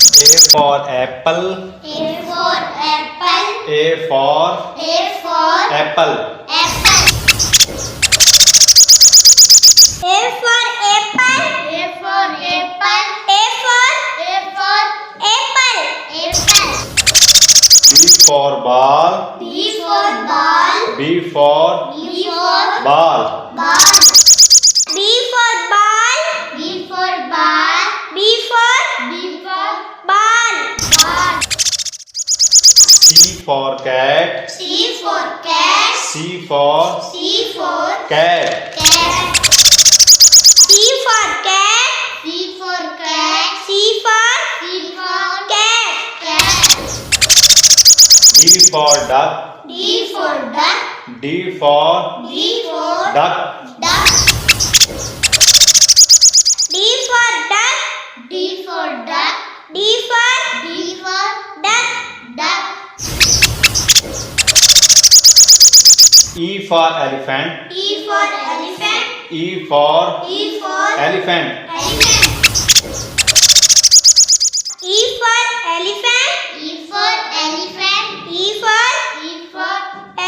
A for apple. A for apple. A for apple. Apple. A for apple. A for apple. A for apple. Apple. B for ball. B for ball. B for ball. Ball. B for ball. B for ball. B for ball. Ball. C for cat. C for cat. C for cat. Cat. C for cat. C for cat. C for cat. Cat. D for duck. D for duck. D for duck. Duck. D for duck. D for duck. D for duck. Duck. E for elephant. E for elephant. E for elephant. Elephant. E for elephant. E for elephant. E for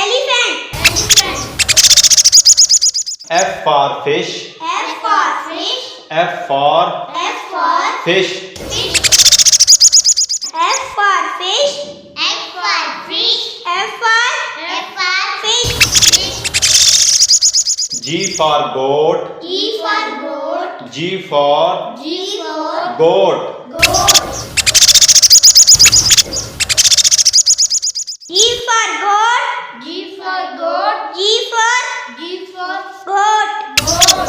elephant. Elephant. F for fish. F for fish. F for fish. Fish. F for fish. F for fish. F for fish. G for goat. G for goat. G for goat. G for goat. G for goat. Goat.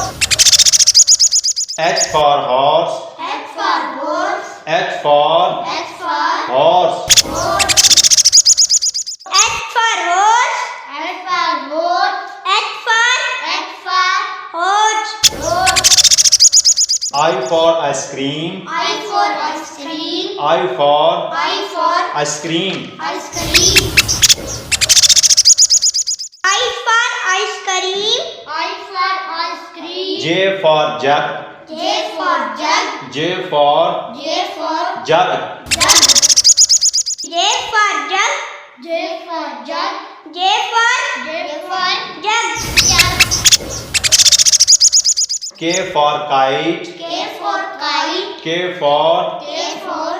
H for horse. H for horse. H for horse. H for horse. H for horse. I for ice cream. I for ice cream. I for Ice cream. ice cream. I for ice cream. J for jug. J for jug. J for jug. J for jug. J for jug. K for kite. K for kite. K for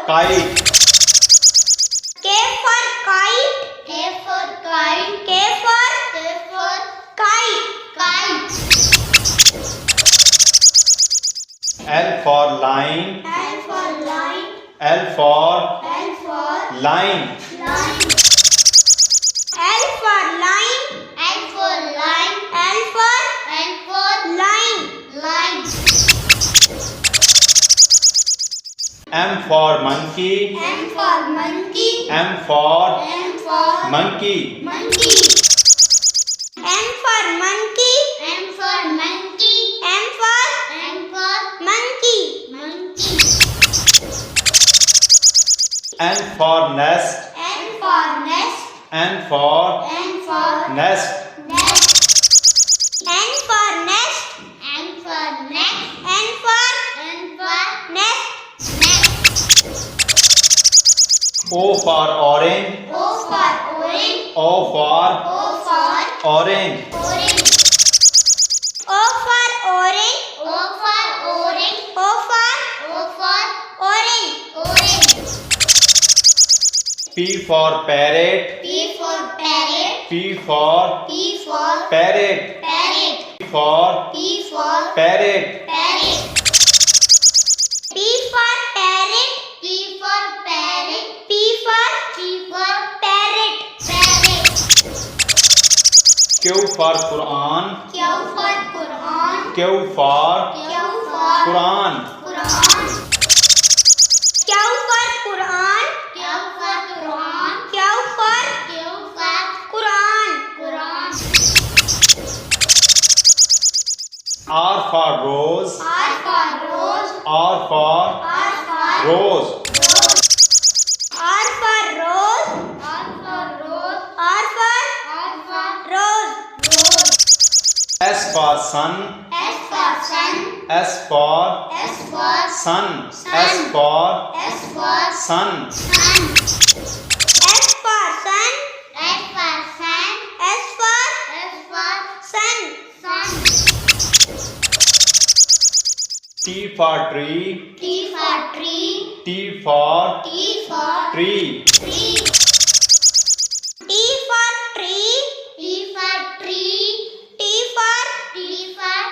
kite. K for kite. K for kite. L for line. L for line. L for line. Line. L for line. L for line. Line. M for monkey. M for monkey. M for Monkey. monkey. M for monkey. M for monkey. N for nest. N for nest. N for nest. N for nest. O for orange. O for orange. O for orange. O for orange. Orange. P for parrot. P for parrot. P for parrot. P for parrot. P for parrot. Q for Quran. Q for Quran. Q for Quran. Q for Quran. R for rose. R for rose. R for rose. R for rose. S for sun. S for sun. S for S for sun. sun. S for S for sun. sun. S for sun. S for sun. T for tree. T for tree. T for tree. T for tree. T for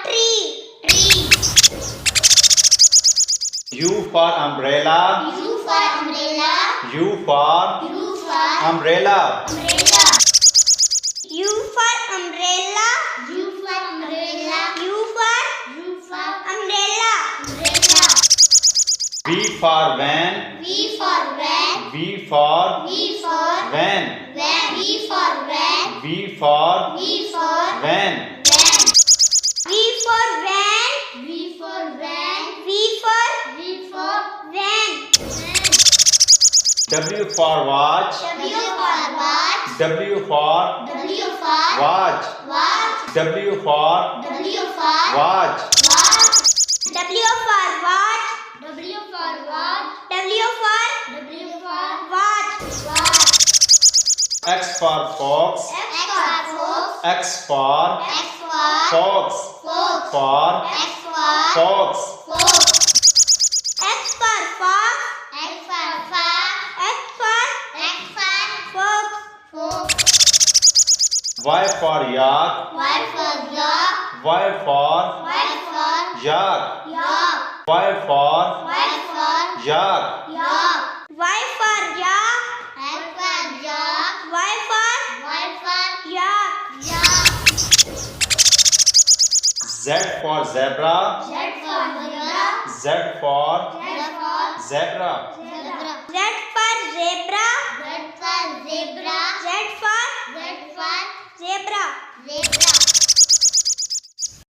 tree. U for umbrella. U for umbrella. U for umbrella. U for umbrella. U for umbrella. V for van. V for van. V for V for van. van. V for van. V for V for van. V for van. V for van. V for van. W for watch. W for watch. W for W for watch. watch. W for W for watch. watch. W for watch. W for watch. W for watch. X for fox. X for fox. X for X for fox. fox. For X for fox. fox. X for fox. X for fox. X for fox. Y for yak. Y for yak. Y for Y for yak. yak. Y for Y for yak. yak. Y for yak. Y for yak. Y for yak. Z for zebra. Z for zebra. Z for Z for zebra. zebra. Z for zebra. Z for zebra. Z for zebra.